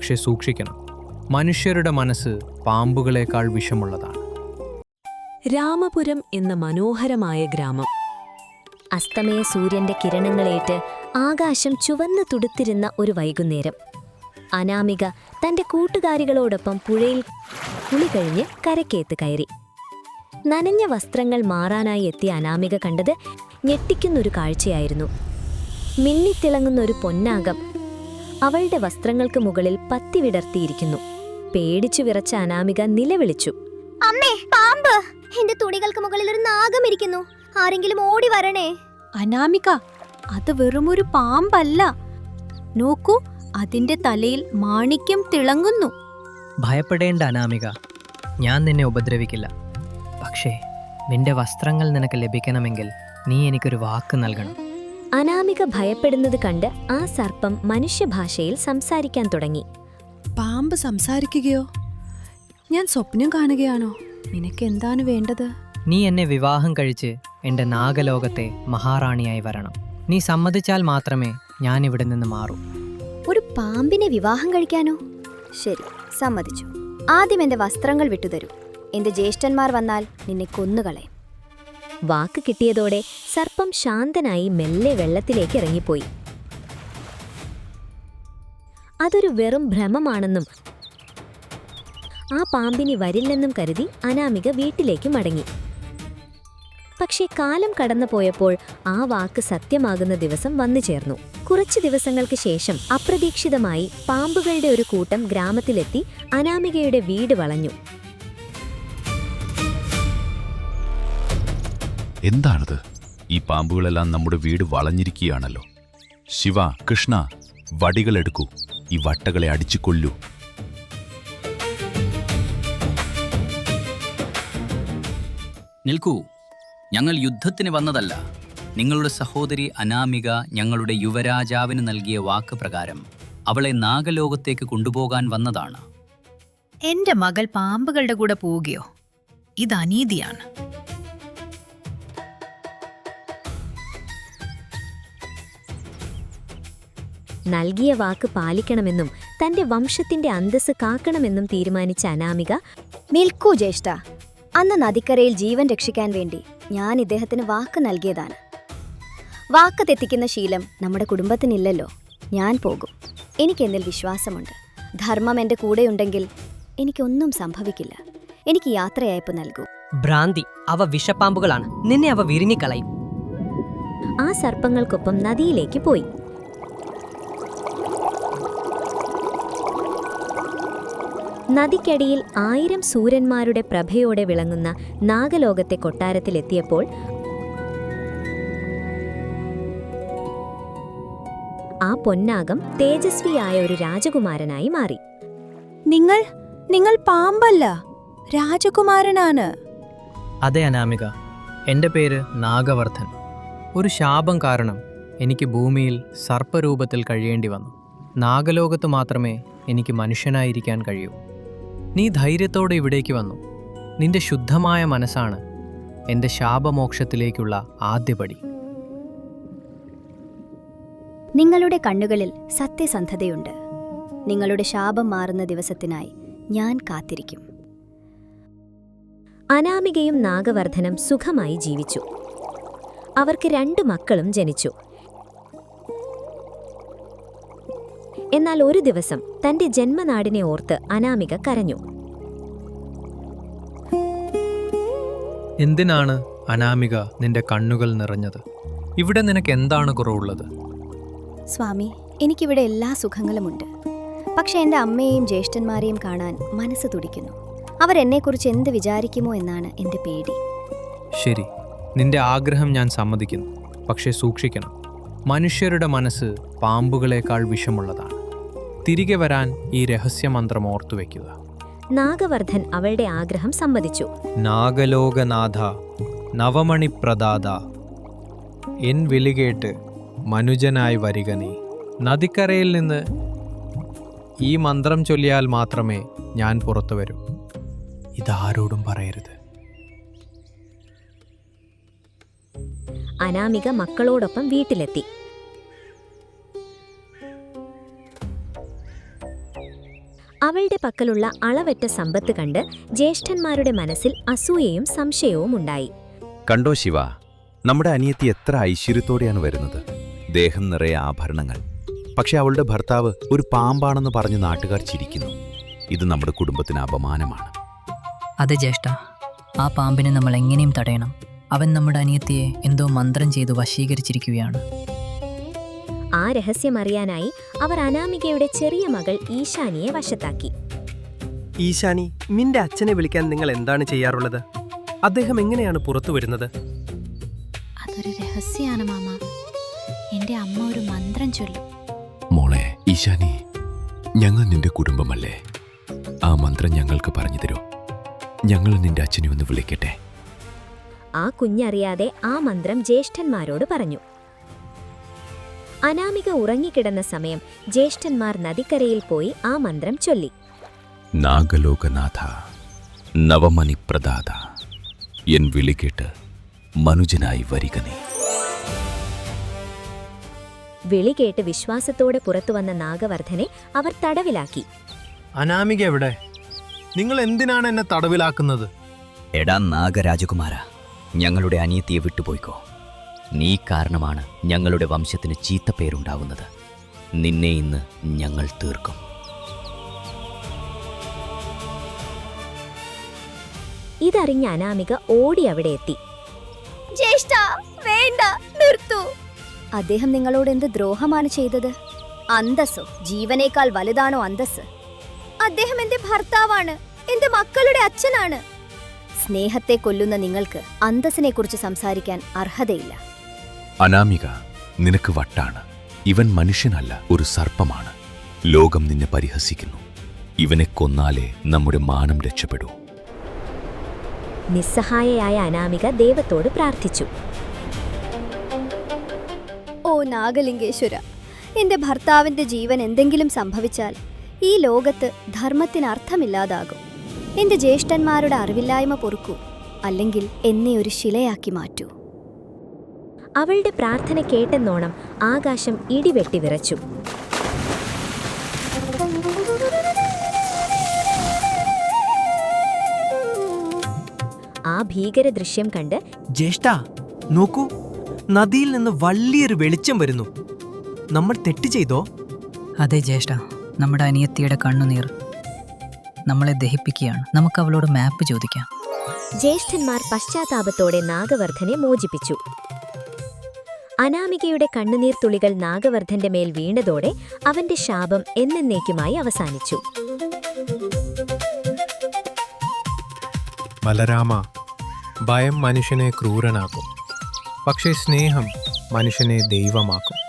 പക്ഷെ സൂക്ഷിക്കണം. മനുഷ്യരുടെ മനസ്സ് പാമ്പുകളേക്കാൾ വിഷമുള്ളതാണ്. രാമപുരം എന്ന മനോഹരമായ ഗ്രാമം. അസ്തമയ സൂര്യന്റെ കിരണങ്ങളേറ്റ് ആകാശം ചുവന്നു തുടുത്തിരുന്ന ഒരു വൈകുന്നേരം. അനാമിക തന്റെ കൂട്ടുകാരികളോടൊപ്പം പുഴയിൽ കുളി കഴിഞ്ഞ് കരക്കേത്ത് കയറി. നനഞ്ഞ വസ്ത്രങ്ങൾ മാറാനായി എത്തിയ അനാമിക കണ്ടത് ഞെട്ടിക്കുന്നൊരു കാഴ്ചയായിരുന്നു. മിന്നിത്തിളങ്ങുന്നൊരു പൊന്നാകം അവളുടെ വസ്ത്രങ്ങൾക്ക് മുകളിൽ പത്തി വിടർത്തിയിരിക്കുന്നു. പേടിച്ചു വിറച്ച അനാമിക നിലവിളിച്ചു, അമ്മേ, പാമ്പ്! എന്റെ തുണികൾക്ക് മുകളിൽ ഒരു നാഗം ഇരിക്കുന്നു. ആരെങ്കിലും ഓടി വരണേ. അനാമിക, അത് വെറുമൊരു പാമ്പല്ല. നോക്കൂ, അതിന്റെ തലയിൽ മാണിക്യം തിളങ്ങുന്നു. ഭയപ്പെടേണ്ട അനാമിക, ഞാൻ നിന്നെ ഉപദ്രവിക്കില്ല. പക്ഷേ നിന്റെ വസ്ത്രങ്ങൾ നിനക്ക് ലഭിക്കണമെങ്കിൽ നീ എനിക്കൊരു വാക്ക് നൽകണം. അനാമിക ഭയപ്പെടുന്നത് കണ്ട് ആ സർപ്പം മനുഷ്യഭാഷയിൽ സംസാരിക്കാൻ തുടങ്ങി. പാമ്പ് സംസാരിക്കുകയോ? ഞാൻ സ്വപ്നം കാണുകയാണോ? നിനക്ക് എന്താണ് വേണ്ടത്? നീ എന്നെ വിവാഹം കഴിച്ച് എൻ്റെ നാഗലോകത്തെ മഹാറാണിയായി വരണം. നീ സമ്മതിച്ചാൽ മാത്രമേ ഞാൻ ഇവിടെ നിന്ന് മാറൂ. ഒരു പാമ്പിനെ വിവാഹം കഴിക്കാനോ? ശരി, സമ്മതിച്ചു. ആദ്യം എന്റെ വസ്ത്രങ്ങൾ വിട്ടുതരൂ. എന്റെ ജ്യേഷ്ഠന്മാർ വന്നാൽ നിന്നെ കൊന്നുകളയും. വാക്ക് കിട്ടിയതോടെ സർപ്പം ശാന്തനായി മെല്ലെ വെള്ളത്തിലേക്ക് ഇറങ്ങിപ്പോയി. അതൊരു വെറും ഭ്രമമാണെന്നും ആ പാമ്പിനി വരില്ലെന്നും കരുതി അനാമിക വീട്ടിലേക്ക് മടങ്ങി. പക്ഷേ കാലം കടന്നു പോയപ്പോൾ ആ വാക്ക് സത്യമാകുന്ന ദിവസം വന്നു ചേർന്നു. കുറച്ചു ദിവസങ്ങൾക്ക് ശേഷം അപ്രതീക്ഷിതമായി പാമ്പുകളുടെ ഒരു കൂട്ടം ഗ്രാമത്തിലെത്തി അനാമികയുടെ വീട് വളഞ്ഞു. എന്താണത്? ഈ പാമ്പുകളെല്ലാം നമ്മുടെ വീട് വളഞ്ഞിരിക്കുകയാണല്ലോ. ശിവ, കൃഷ്ണ, വടികളെടുക്കൂ. ഈ വട്ടകളെ അടിച്ചു കൊല്ലൂ. നിൽക്കൂ, ഞങ്ങൾ യുദ്ധത്തിന് വന്നതല്ല. നിങ്ങളുടെ സഹോദരി അനാമിക ഞങ്ങളുടെ യുവരാജാവിന് നൽകിയ വാക്ക് പ്രകാരം അവളെ നാഗലോകത്തേക്ക് കൊണ്ടുപോകാൻ വന്നതാണ്. എന്റെ മകൾ പാമ്പുകളുടെ കൂടെ പോവുകയോ? ഇത് അനീതിയാണ്. നൽകിയ വാക്ക് പാലിക്കണമെന്നും തന്റെ വംശത്തിന്റെ അന്തസ്സ് കാക്കണമെന്നും തീരുമാനിച്ച അനാമിക, നിൽക്കൂ ജ്യേഷ്ഠ, അന്ന് നദിക്കരയിൽ ജീവൻ രക്ഷിക്കാൻ വേണ്ടി ഞാൻ ഇദ്ദേഹത്തിന് വാക്ക് നൽകിയതാണ്. വാക്ക് തെറ്റിക്കുന്ന ശീലം നമ്മുടെ കുടുംബത്തിനില്ലല്ലോ. ഞാൻ പോകും. എനിക്കെന്നിൽ വിശ്വാസമുണ്ട്. ധർമ്മം എന്റെ കൂടെയുണ്ടെങ്കിൽ എനിക്കൊന്നും സംഭവിക്കില്ല. എനിക്ക് യാത്രയയപ്പ് നൽകൂ. ഭ്രാന്തി, അവ വിഷപ്പാമ്പുകളാണ്. നിന്നെ അവ വിരിഞ്ഞിക്കളയും. ആ സർപ്പങ്ങൾക്കൊപ്പം നദിയിലേക്ക് പോയി. നദിക്കടിയിൽ 1000 സൂര്യന്മാരുടെ പ്രഭയോടെ വിളങ്ങുന്ന നാഗലോകത്തെ കൊട്ടാരത്തിലെത്തിയപ്പോൾ ആ പൊന്നാകം തേജസ്വിയായ ഒരു രാജകുമാരനായി മാറി. നിങ്ങൾ പാമ്പല്ല, രാജകുമാരനാണ്. അതെ അനാമിക, എൻ്റെ പേര് നാഗവർദ്ധൻ. ഒരു ശാപം കാരണം എനിക്ക് ഭൂമിയിൽ സർപ്പരൂപത്തിൽ കഴിയേണ്ടി വന്നു. നാഗലോകത്ത് മാത്രമേ എനിക്ക് മനുഷ്യനായിരിക്കാൻ കഴിയൂ. നീ ധൈര്യത്തോടെ ഇവിടേക്ക് വന്നു. നിന്റെ ശുദ്ധമായ മനസ്സാണ് എൻ്റെ ശാപമോക്ഷത്തിലേക്കുള്ള ആദ്യപടി. നിങ്ങളുടെ കണ്ണുകളിൽ സത്യസന്ധതയുണ്ട്. നിങ്ങളുടെ ശാപം മാറുന്ന ദിവസത്തിനായി ഞാൻ കാത്തിരിക്കും. അനാമികയും നാഗവർദ്ധനം സുഖമായി ജീവിച്ചു. അവർക്ക് 2 മക്കളും ജനിച്ചു. എന്നാൽ ഒരു ദിവസം തന്റെ ജന്മനാടിനെ ഓർത്ത് അനാമിക കരഞ്ഞു. എന്തിനാണ് അനാമിക നിന്റെ കണ്ണുകൾ നിറഞ്ഞത്? ഇവിടെ നിനക്ക് എന്താണ് കുറവുള്ളത്? സ്വാമി, എനിക്കിവിടെ എല്ലാ സുഖങ്ങളുമുണ്ട്. പക്ഷെ എൻ്റെ അമ്മയെയും ജ്യേഷ്ഠന്മാരെയും കാണാൻ മനസ്സ് തുടിക്കുന്നു. അവരെന്നെക്കുറിച്ച് എന്ത് വിചാരിക്കുമോ എന്നാണ് എൻ്റെ പേടി. ശരി, നിന്റെ ആഗ്രഹം ഞാൻ സമ്മതിക്കുന്നു. പക്ഷേ സൂക്ഷിക്കണം. മനുഷ്യരുടെ മനസ്സ് പാമ്പുകളേക്കാൾ വിഷമുള്ളതാണ്. തിരികെ വരാൻ ഈ രഹസ്യമന്ത്രം ഓർത്തുവെക്കുക. നാഗവർദ്ധൻ അവളുടെ ആഗ്രഹം സമ്മതിച്ചു. നാഗലോകനാഥ, നവമണിപ്രദാത, എൻ വിളികേട്ട് മനുജനായി വരിക നീ. നദിക്കരയിൽ നിന്ന് ഈ മന്ത്രം ചൊല്ലിയാൽ മാത്രമേ ഞാൻ പുറത്തു വരൂ. ഇതാരോടും പറയരുത്. അനാമിക മക്കളോടൊപ്പം വീട്ടിലെത്തി. അവളുടെ പക്കലുള്ള അളവറ്റ സമ്പത്ത് കണ്ട് ജ്യേഷ്ഠന്മാരുടെ മനസ്സിൽ അസൂയയും സംശയവും ഉണ്ടായി. കണ്ടോ ശിവ, നമ്മുടെ അനിയത്തി എത്ര ഐശ്വര്യത്തോടെയാണ് വരുന്നത്. ദേഹം നിറയെ ആഭരണങ്ങൾ. പക്ഷെ അവളുടെ ഭർത്താവ് ഒരു പാമ്പാണെന്ന് പറഞ്ഞ് നാട്ടുകാർ ചിരിക്കുന്നു. ഇത് നമ്മുടെ കുടുംബത്തിന് അപമാനമാണ്. അതെ ജ്യേഷ്ഠ, ആ പാമ്പിനെ നമ്മൾ എങ്ങനെയും തടയണം. അവൻ നമ്മുടെ അനിയത്തിയെ എന്തോ മന്ത്രം ചെയ്തു വശീകരിച്ചിരിക്കുകയാണ്. ആ രഹസ്യമറിയാനായി അവർ അനാമികയുടെ ചെറിയ മകൾ ഈശാനിയെ വശത്താക്കി. ഈശാനി, നിന്റെ അച്ഛനെ വിളിക്കാൻ നിങ്ങൾ എന്താണ് ചെയ്യാറുള്ളത്? അദ്ദേഹം എങ്ങനെയാണ് പുറത്തു വരുന്നത്? അതൊരു രഹസ്യമാണ് മാമ. എന്റെ അമ്മ ഒരു മന്ത്രം ചൊല്ലും. മോളെ ഈശാനി, ഞങ്ങൾ നിന്റെ കുടുംബമല്ലേ? ആ മന്ത്രം ഞങ്ങൾക്ക് പറഞ്ഞു തരൂ. ഞങ്ങൾ നിന്റെ അച്ഛനെ ഒന്ന് വിളിക്കട്ടെ. ആ കുഞ്ഞറിയാതെ ആ മന്ത്രം ജ്യേഷ്ഠന്മാരോട് പറഞ്ഞു. അനാമിക ഉറങ്ങിക്കിടന്ന സമയം ജ്യേഷ്ഠന്മാർ നദിക്കരയിൽ പോയി ആ മന്ത്രം ചൊല്ലി. നാഗലോകനാഥ നവമണിപ്രദാത, എൻ വിളികേട്ട് മനുജനായി വരിക നീ. വിളി കേട്ട് വിശ്വാസത്തോടെ പുറത്തുവന്ന നാഗവർദ്ധനെ അവർ തടവിലാക്കി. അനാമിക എവിടെ? നിങ്ങൾ എന്തിനാണ് എന്നെ തടവിലാക്കുന്നത്? എടാ നാഗരാജകുമാര, ഞങ്ങളുടെ അനിയത്തിയെ വിട്ടുപോയിക്കോ. നീ കാരണമാണ് ഞങ്ങളുടെ വംശത്തിന് ചീത്തപ്പേരുണ്ടാവുന്നത്. നിന്നെ ഇന്ന് ഞങ്ങൾ തീർക്കും. ഇതറിഞ്ഞ അനാമിക ഓടി അവിടെ എത്തി. ജ്യേഷ്ഠ, വേണ്ട, നിർത്തൂ. അദ്ദേഹം നിങ്ങളോട് എന്ത് ദ്രോഹമാണ് ചെയ്തത്? അന്തസ്സോ ജീവനേക്കാൾ വലുതാണോ അന്തസ്? അദ്ദേഹം എന്റെ ഭർത്താവാണ്, എന്റെ മക്കളുടെ അച്ഛനാണ്. സ്നേഹത്തെ കൊല്ലുന്ന നിങ്ങൾക്ക് അന്തസ്സിനെക്കുറിച്ച് സംസാരിക്കാൻ അർഹതയില്ല. അനാമിക, നിനക്ക് വട്ടാണ്. ഇവൻ മനുഷ്യനല്ല, ഒരു സർപ്പമാണ്. ലോകം നിന്നെ പരിഹസിക്കുന്നു. ഇവനെ കൊന്നാലേ നമ്മുടെ മാനം രക്ഷപ്പെടൂ. നിസ്സഹായയായ അനാമിക ദൈവത്തോട് പ്രാർത്ഥിച്ചു. ഓ നാഗലിംഗേശ്വര, എന്റെ ഭർത്താവിന്റെ ജീവൻ എന്തെങ്കിലും സംഭവിച്ചാൽ ഈ ലോകത്ത് ധർമ്മത്തിന് അർത്ഥമില്ലാതാകും. എന്റെ ജ്യേഷ്ഠന്മാരുടെ അറിവില്ലായ്മ പൊറുക്കൂ, അല്ലെങ്കിൽ എന്നെ ഒരു ശിലയാക്കി മാറ്റൂ. അവളുടെ പ്രാർത്ഥന കേട്ടെന്നോണം ആകാശം ഇടിവെട്ടി വിറച്ചു. ആ ഭീകര ദൃശ്യം കണ്ട് ജ്യേഷ്ഠ, നോക്കൂ, നദിയിൽ നിന്ന് വലിയൊരു വെളിച്ചം വരുന്നു. നമ്മൾ തെറ്റ് ചെയ്തോ? അതെ ജ്യേഷ്ഠ, നമ്മുടെ അനിയത്തിയുടെ കണ്ണുനീർ നമ്മളെ ദഹിപ്പിക്കുകയാണ്. നമുക്ക് അവളോട് മാപ്പ് ചോദിക്കാം. ജ്യേഷ്ഠന്മാർ പശ്ചാത്താപത്തോടെ നാഗവർദ്ധനെ മോചിപ്പിച്ചു. അനാമികയുടെ കണ്ണുനീർ തുളികൾ നാഗവർദ്ധന്റെ മേൽ വീണതോടെ അവന്റെ ശാപം എന്നേക്കുമായി അവസാനിച്ചു. ബലരാമ, ഭയം മനുഷ്യനെ ക്രൂരനാക്കും, പക്ഷേ സ്നേഹം മനുഷ്യനെ ദൈവമാക്കും.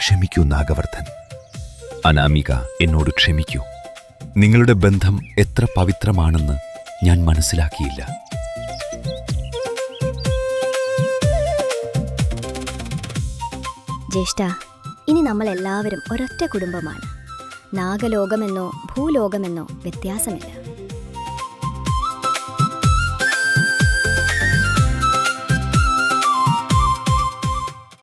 ക്ഷമിക്കൂ നാഗവർദ്ധൻ. അനാമിക, എന്നോട് ക്ഷമിക്കൂ. നിങ്ങളുടെ ബന്ധം എത്ര പവിത്രമാണെന്ന് ഞാൻ മനസ്സിലാക്കിയില്ല. ജ്യേഷ്ഠ, ഇനി നമ്മൾ എല്ലാവരും ഒരൊറ്റ കുടുംബമാണ്. നാഗലോകമെന്നോ ഭൂലോകമെന്നോ വ്യത്യാസമില്ല.